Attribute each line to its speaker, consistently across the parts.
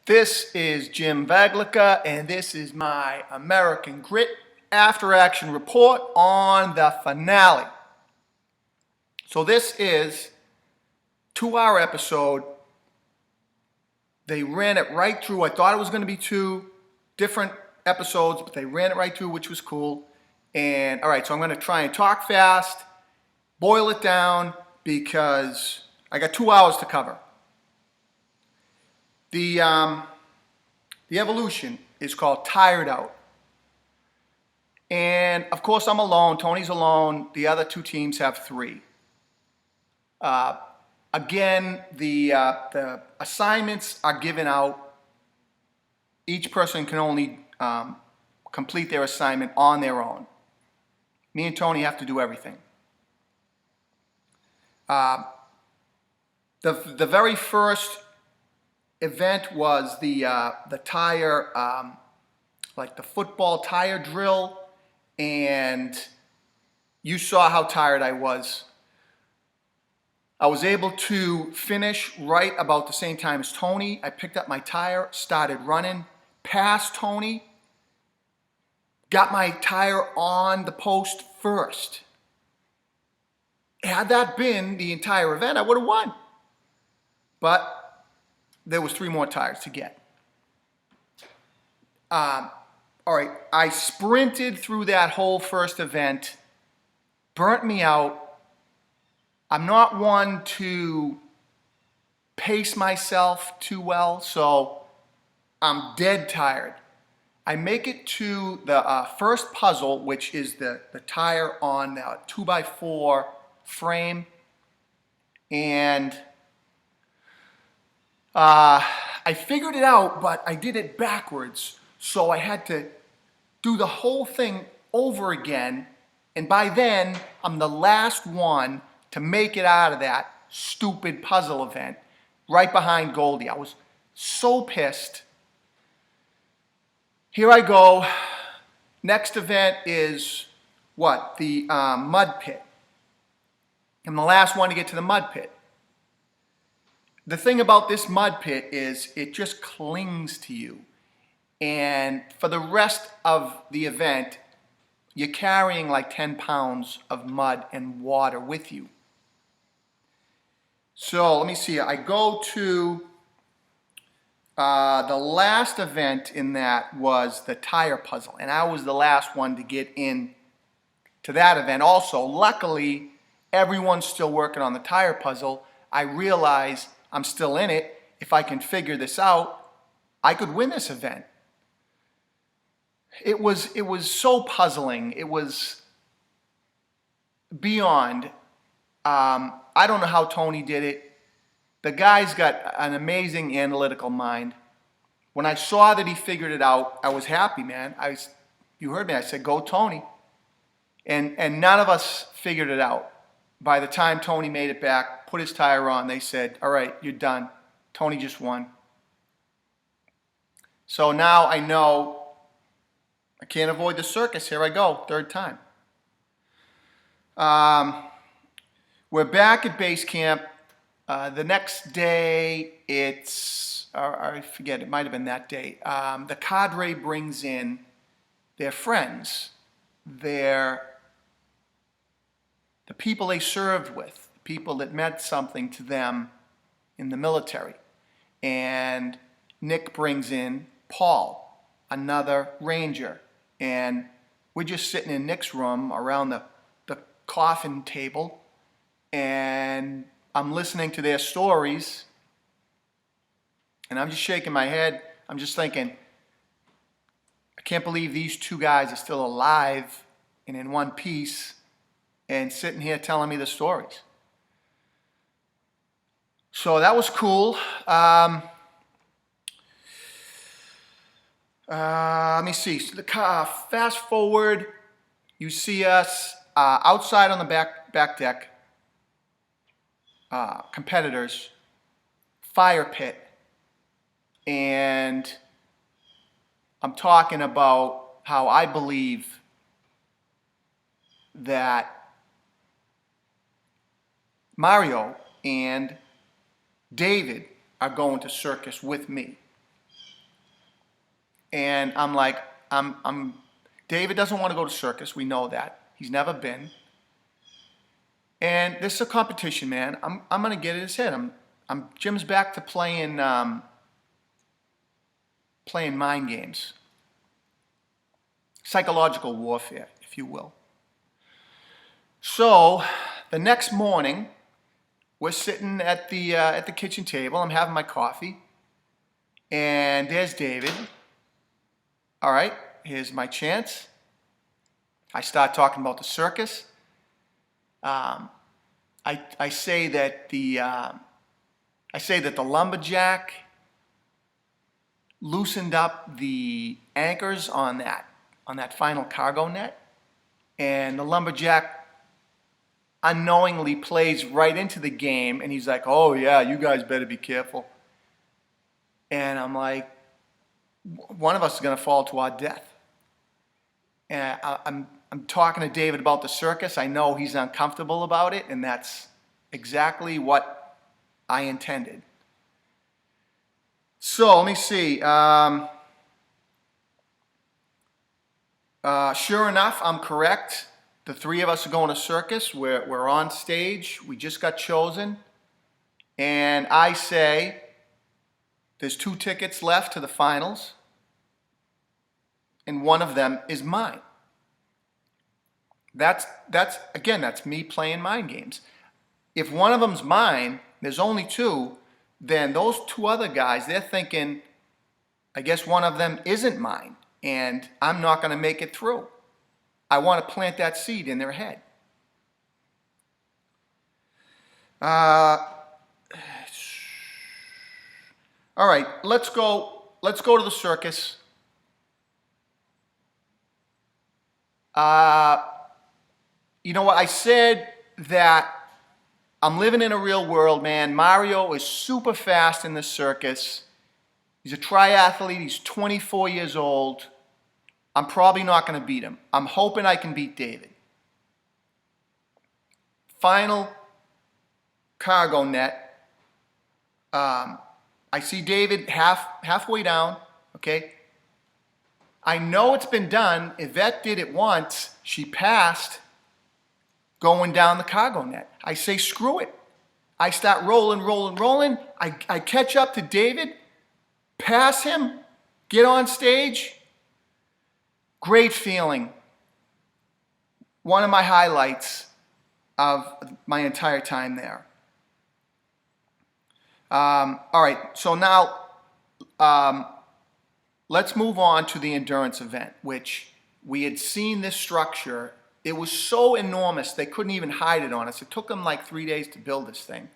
Speaker 1: This is Jim Vaglica, and this is my American Grit After Action Report on the finale. So this is a 2-hour episode. They ran it right through. I thought it was going to be 2 different episodes, but they ran it right through, which was cool. And all right, so I'm going to try and talk fast, boil it down, because I got 2 hours to cover. The evolution is called Tired Out. And of course, I'm alone. Tony's alone. The other 2 teams have 3. Again, the assignments are given out. Each person can only complete their assignment on their own. Me and Tony have to do everything. The very first event was the tire, like the football tire drill, and you saw how tired I was. I was able to finish right about the same time as Tony. I picked up my tire, started running, passed Tony, got my tire on the post first. Had that been the entire event, I would have won. But there was 3 more tires to get. All right, I sprinted through that whole first event, burnt me out. I'm not one to pace myself too well, so I'm dead tired. I make it to the first puzzle, which is the tire on the 2x4 frame, and I figured it out, but I did it backwards, so I had to do the whole thing over again, and by then, I'm the last one to make it out of that stupid puzzle event, right behind Goldie. I was so pissed. Here I go. Next event is what? The mud pit. I'm the last one to get to the mud pit. The thing about this mud pit is it just clings to you. And for the rest of the event, you're carrying like 10 pounds of mud and water with you. So let me see. I go to the last event in that was the tire puzzle. And I was the last one to get in to that event also. Luckily, everyone's still working on the tire puzzle. I realize I'm still in it. If I can figure this out, I could win this event. It was so puzzling. It was beyond. I don't know how Tony did it. The guy's got an amazing analytical mind. When I saw that he figured it out, I was happy, man. You heard me. I said, "Go, Tony." And none of us figured it out. By the time Tony made it back, put his tire on, they said, "All right, you're done. Tony just won." So now I know I can't avoid the circus. Here I go, 3rd time. We're back at base camp. The next day, I forget, it might have been that day. The cadre brings in their friends, the people they served with, people that meant something to them in the military. And Nick brings in Paul, another Ranger. And we're just sitting in Nick's room around the coffin table, and I'm listening to their stories, and I'm just shaking my head. I'm just thinking, I can't believe these 2 guys are still alive and in one piece and sitting here telling me the stories. So that was cool. Let me see. So fast forward, you see us outside on the back deck, competitors, fire pit, and I'm talking about how I believe that Mario and David are going to circus with me. And I'm like, David doesn't want to go to circus. We know that. He's never been. And this is a competition, man. I'm gonna get in his head. Jim's back to playing mind games, psychological warfare, if you will. So the next morning, we're sitting at the kitchen table. I'm having my coffee, and there's David. All right, here's my chance. I start talking about the circus. I say that the lumberjack loosened up the anchors on that final cargo net, and the lumberjack unknowingly plays right into the game, and he's like, "Oh yeah, you guys better be careful." And I'm like, one of us is going to fall to our death. And I'm talking to David about the circus. I know he's uncomfortable about it, and that's exactly what I intended. So let me see. Sure enough, I'm correct. The three of us are going to circus. We're on stage. We just got chosen. And I say, there's 2 tickets left to the finals, and one of them is mine. That's me playing mind games. If one of them's mine, there's only 2, then those 2 other guys, they're thinking, I guess one of them isn't mine, and I'm not going to make it through. I want to plant that seed in their head. All right, let's go to the circus. You know what? I said that I'm living in a real world, man. Mario is super fast in the circus. He's a triathlete. He's 24 years old. I'm probably not going to beat him. I'm hoping I can beat David. Final cargo net. I see David halfway down, okay? I know it's been done. Yvette did it once. She passed going down the cargo net. I say, screw it. I start rolling. I catch up to David, pass him, get on stage. Great feeling. One of my highlights of my entire time there. All right, so now let's move on to the endurance event, which we had seen this structure. It was so enormous, they couldn't even hide it on us. It took them like 3 days to build this thing.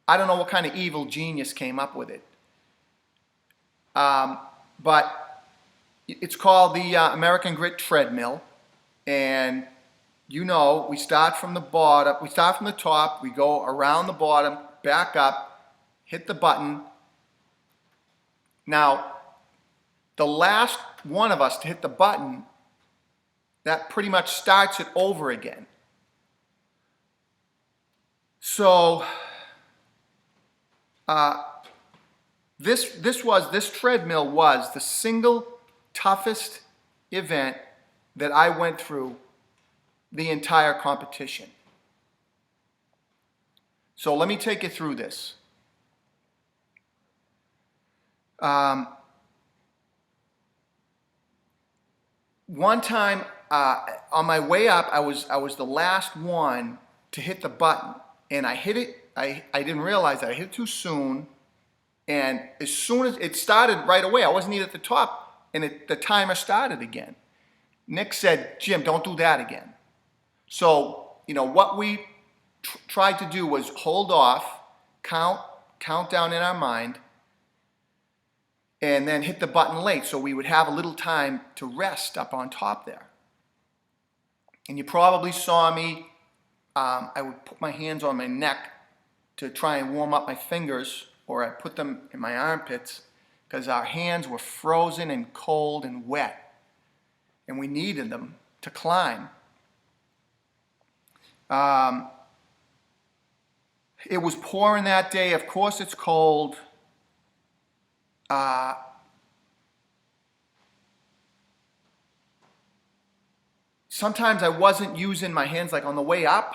Speaker 1: I don't know what kind of evil genius came up with it. But it's called the American Grit Treadmill. And you know, we start from the bottom, we start from the top, we go around the bottom, back up, hit the button. Now, the last one of us to hit the button, that pretty much starts it over again. So, this treadmill was the single toughest event that I went through the entire competition. So let me take you through this. One time on my way up, I was the last one to hit the button, and I hit it. I didn't realize that I hit it too soon, and as soon as it started right away, I wasn't even at the top, and the timer started again. Nick said, "Jim, don't do that again." So, you know, what we tried to do was hold off, count down in our mind, and then hit the button late so we would have a little time to rest up on top there. And you probably saw me, I would put my hands on my neck to try and warm up my fingers, or I put them in my armpits because our hands were frozen and cold and wet, and we needed them to climb. It was pouring that day. Of course it's cold. Uh, Sometimes I wasn't using my hands. Like on the way up,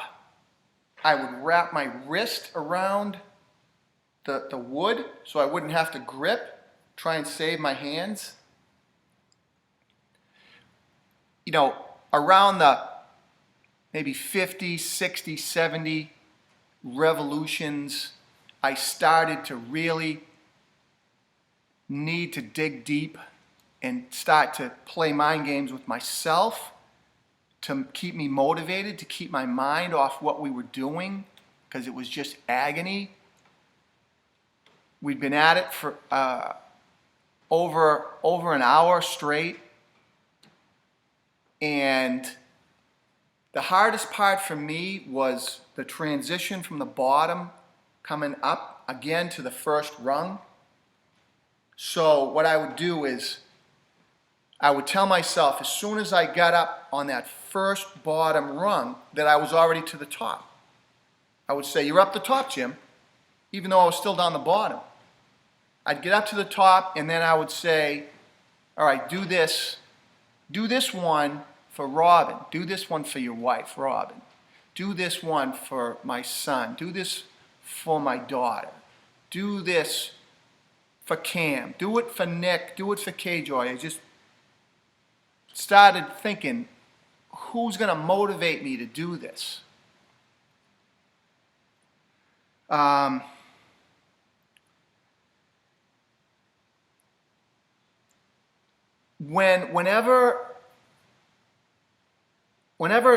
Speaker 1: I would wrap my wrist around the wood so I wouldn't have to grip, try and save my hands. You know, around the maybe 50, 60, 70 revolutions, I started to really need to dig deep and start to play mind games with myself to keep me motivated, to keep my mind off what we were doing, because it was just agony. We'd been at it for over an hour straight. And the hardest part for me was the transition from the bottom coming up again to the first rung. So what I would do is I would tell myself as soon as I got up on that first bottom rung that I was already to the top. I would say, "You're up the top, Jim," even though I was still down the bottom. I'd get up to the top and then I would say, "All right, do this. Do this one for Robin. Do this one for your wife, Robin. Do this one for my son. Do this for my daughter. Do this for Cam. Do it for Nick. Do it for K-Joy." I just started thinking, who's going to motivate me to do this? Whenever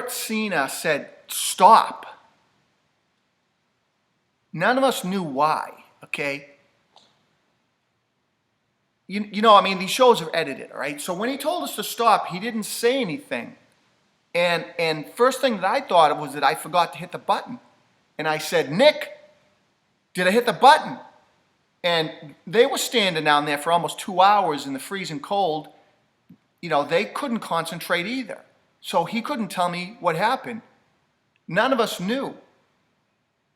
Speaker 1: Cena said, "Stop," none of us knew why, okay? You know, I mean, these shows are edited, all right? So when he told us to stop, he didn't say anything. And first thing that I thought of was that I forgot to hit the button. And I said, "Nick, did I hit the button?" And they were standing down there for almost 2 hours in the freezing cold. You know, they couldn't concentrate either. So he couldn't tell me what happened. None of us knew.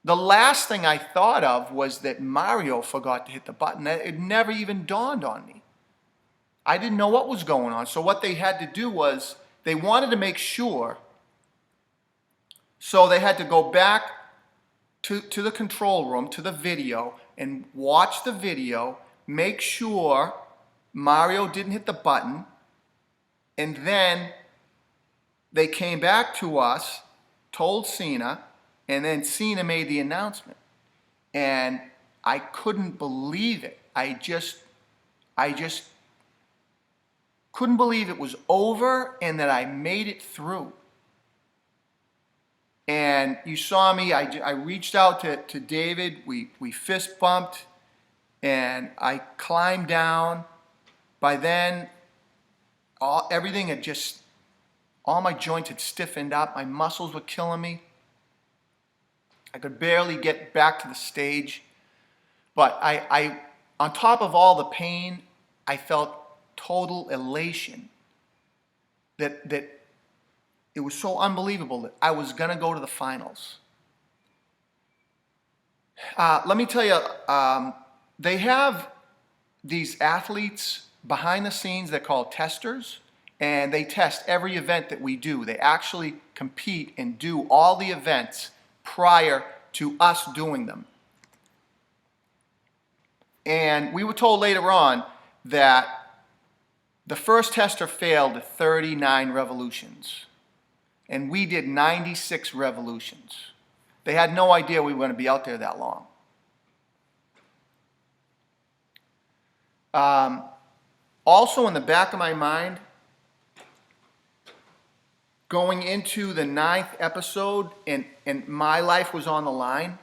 Speaker 1: The last thing I thought of was that Mario forgot to hit the button. It never even dawned on me. I didn't know what was going on. So what they had to do was they wanted to make sure. So they had to go back to the control room, to the video, and watch the video, make sure Mario didn't hit the button, and then they came back to us, told Cena, and then Cena made the announcement. And I couldn't believe it. I just couldn't believe it was over and that I made it through. And you saw me, I reached out to David, we fist bumped, and I climbed down. By then, everything had just, all my joints had stiffened up, my muscles were killing me. I could barely get back to the stage. But I on top of all the pain, I felt total elation. That it was so unbelievable that I was going to go to the finals. Let me tell you, they have these athletes behind the scenes they're called testers, and they test every event that we do. They actually compete and do all the events prior to us doing them. And we were told later on that the first tester failed at 39 revolutions, and we did 96 revolutions. They had no idea we were going to be out there that long. Also in the back of my mind, going into the 9th episode, and my life was on the line,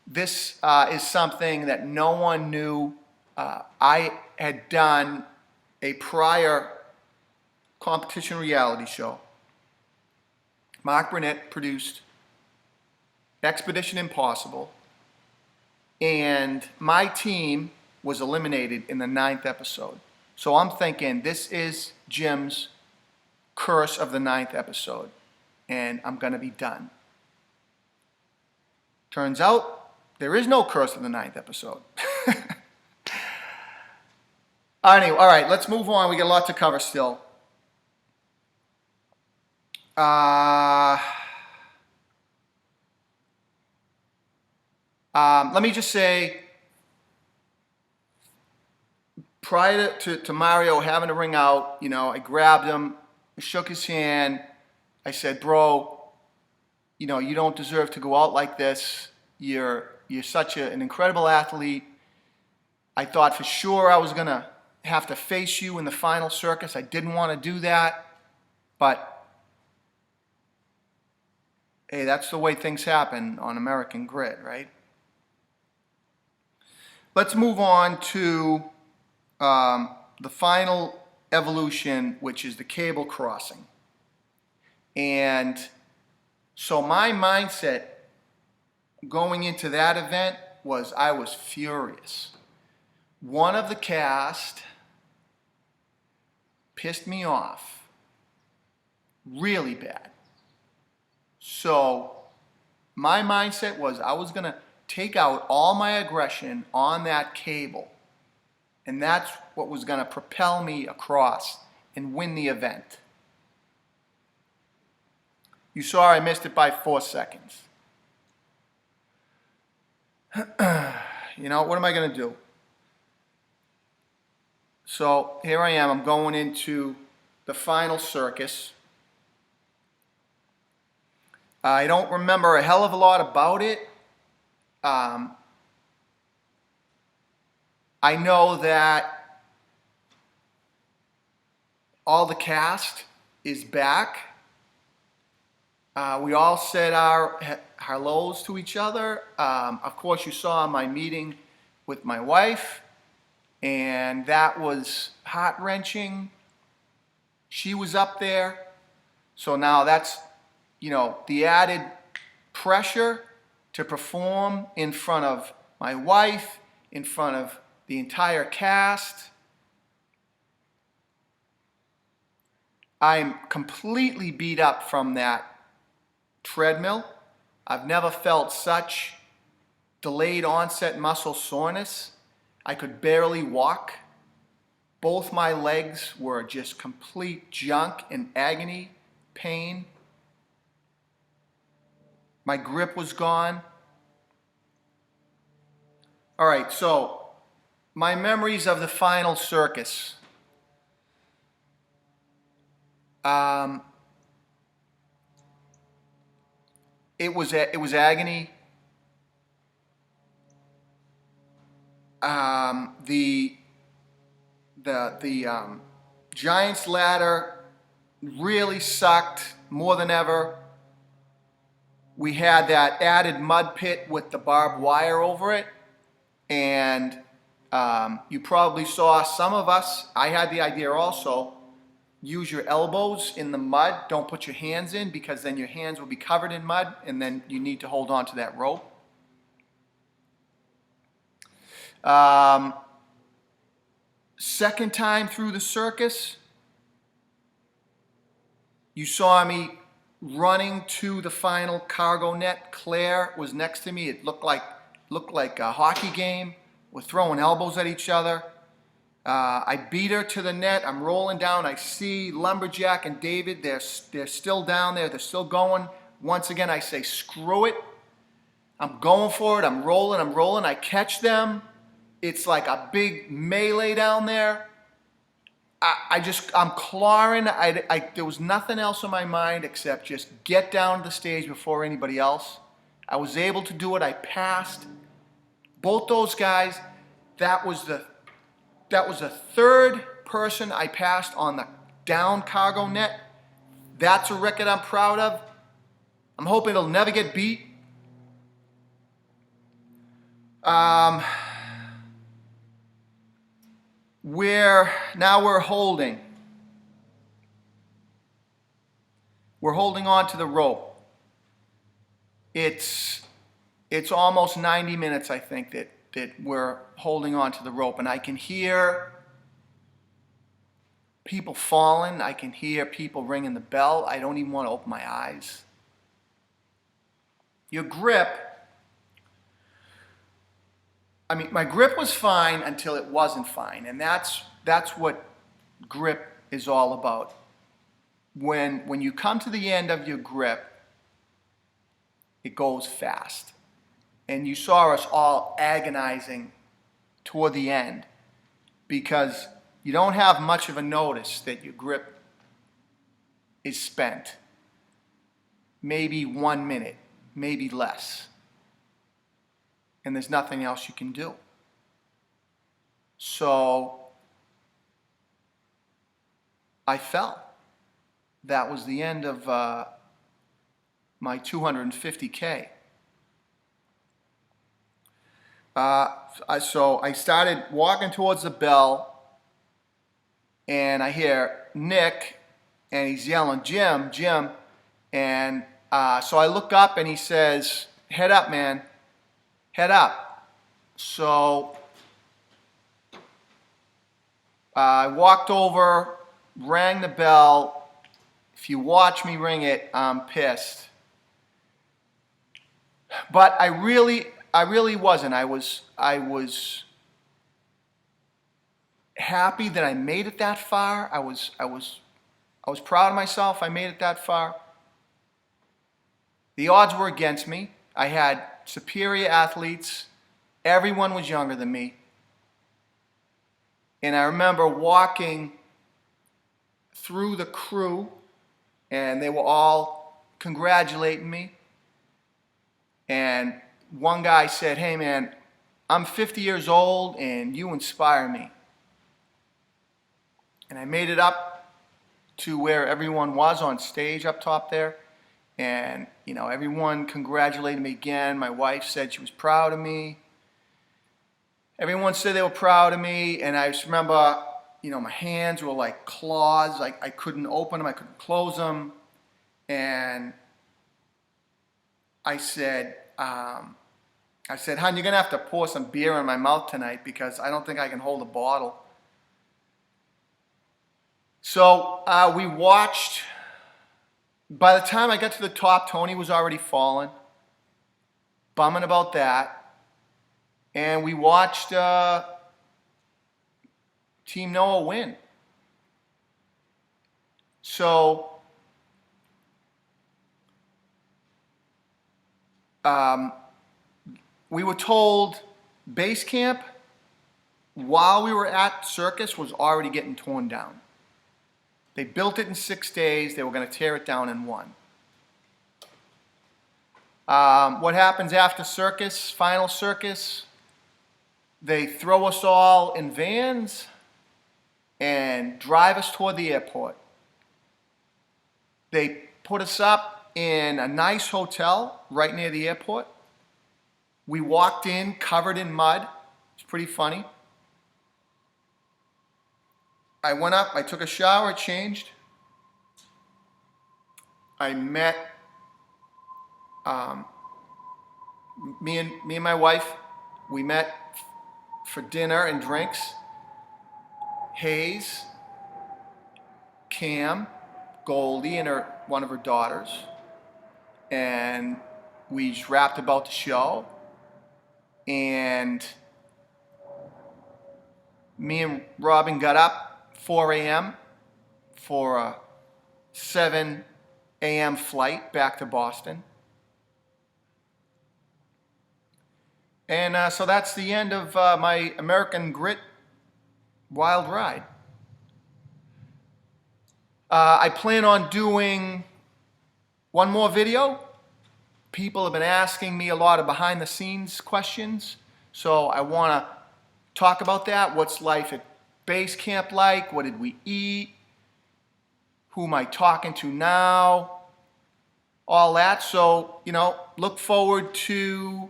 Speaker 1: this is something that no one knew. I had done a prior competition reality show. Mark Burnett produced Expedition Impossible, and my team was eliminated in the 9th episode. So I'm thinking, this is Jim's curse of the 9th episode, and I'm going to be done. Turns out, there is no curse of the 9th episode. Anyway, all right, let's move on. We got a lot to cover still. Let me just say, prior to Mario having to ring out, I grabbed him, shook his hand. I said, bro, you don't deserve to go out like this. You're such an incredible athlete. I thought for sure I was going to have to face you in the final circus. I didn't want to do that. But, hey, that's the way things happen on American Grid, right? Let's move on to the final evolution, which is the cable crossing. And so my mindset going into that event was I was furious. One of the cast pissed me off really bad. So my mindset was I was going to take out all my aggression on that cable. And that's what was going to propel me across and win the event. You saw I missed it by 4 seconds. What am I going to do? So here I am. I'm going into the final circus. I don't remember a hell of a lot about it. I know that all the cast is back. We all said our hellos to each other. Of course, you saw my meeting with my wife, and that was heart-wrenching. She was up there. So now that's, the added pressure to perform in front of my wife, in front of the entire cast. I'm completely beat up from that treadmill. I've never felt such delayed onset muscle soreness. I could barely walk. Both my legs were just complete junk and agony, pain. My grip was gone. All right, so my memories of the final circus. It was agony. The Giant's ladder really sucked more than ever. We had that added mud pit with the barbed wire over it, and you probably saw some of us. I had the idea also. Use your elbows in the mud. Don't put your hands in, because then your hands will be covered in mud, and then you need to hold on to that rope. Second time through the circus, you saw me running to the final cargo net. Claire was next to me. It looked like a hockey game. We're throwing elbows at each other. I beat her to the net. I'm rolling down. I see Lumberjack and David. They're still down there. They're still going. Once again, I say, screw it. I'm going for it. I'm rolling. I catch them. It's like a big melee down there. I'm clawing. There was nothing else on my mind except just get down to the stage before anybody else. I was able to do it. I passed both those guys. That was the third person I passed on the down cargo net. That's a record I'm proud of. I'm hoping it'll never get beat. We're holding. We're holding on to the rope. It's almost 90 minutes, I think, that we're holding on to the rope. And I can hear people falling. I can hear people ringing the bell. I don't even want to open my eyes. Your grip, my grip was fine until it wasn't fine. And that's That's what grip is all about. When you come to the end of your grip, it goes fast. And you saw us all agonizing toward the end because you don't have much of a notice that your grip is spent. Maybe 1 minute, maybe less. And there's nothing else you can do. So I fell. That was the end of my 250K. So I started walking towards the bell, and I hear Nick, and he's yelling, "Jim, Jim." And so I look up, and he says, "Head up, man, head up." So I walked over, rang the bell. If you watch me ring it, I'm pissed. But I really wasn't. I was happy that I made it that far. I was proud of myself. I made it that far. The odds were against me. I had superior athletes. Everyone was younger than me. And I remember walking through the crew, and they were all congratulating me. And one guy said, "Hey man, I'm 50 years old and you inspire me." And I made it up to where everyone was on stage up top there. And, you know, everyone congratulated me again. My wife said she was proud of me. Everyone said they were proud of me. And I just remember, you know, my hands were like claws. Like I couldn't open them, I couldn't close them. And I said, "Hon, you're going to have to pour some beer in my mouth tonight because I don't think I can hold a bottle." So we watched. By the time I got to the top, Tony was already falling. Bumming about that. And we watched Team Noah win. So we were told base camp while we were at Circus was already getting torn down. They built it in 6 days. They were going to tear it down in 1. What happens after Circus, final Circus? They throw us all in vans and drive us toward the airport. They put us up in a nice hotel right near the airport. We walked in covered in mud. It's pretty funny. I went up, I took a shower, changed. I met me and my wife. We met for dinner and drinks. Hayes, Cam, Goldie, and one of her daughters. And we just rapped about the show. And me and Robin got up 4 a.m. for a 7 a.m. flight back to Boston. And so that's the end of my American Grit wild ride. I plan on doing one more video. People have been asking me a lot of behind the scenes questions, so I want to talk about that. What's life at base camp like? What did we eat? Who am I talking to now? All that. So, you know, look forward to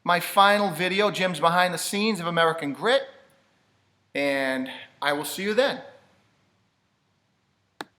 Speaker 1: my final video, Jim's Behind the Scenes of American Grit, and I will see you then.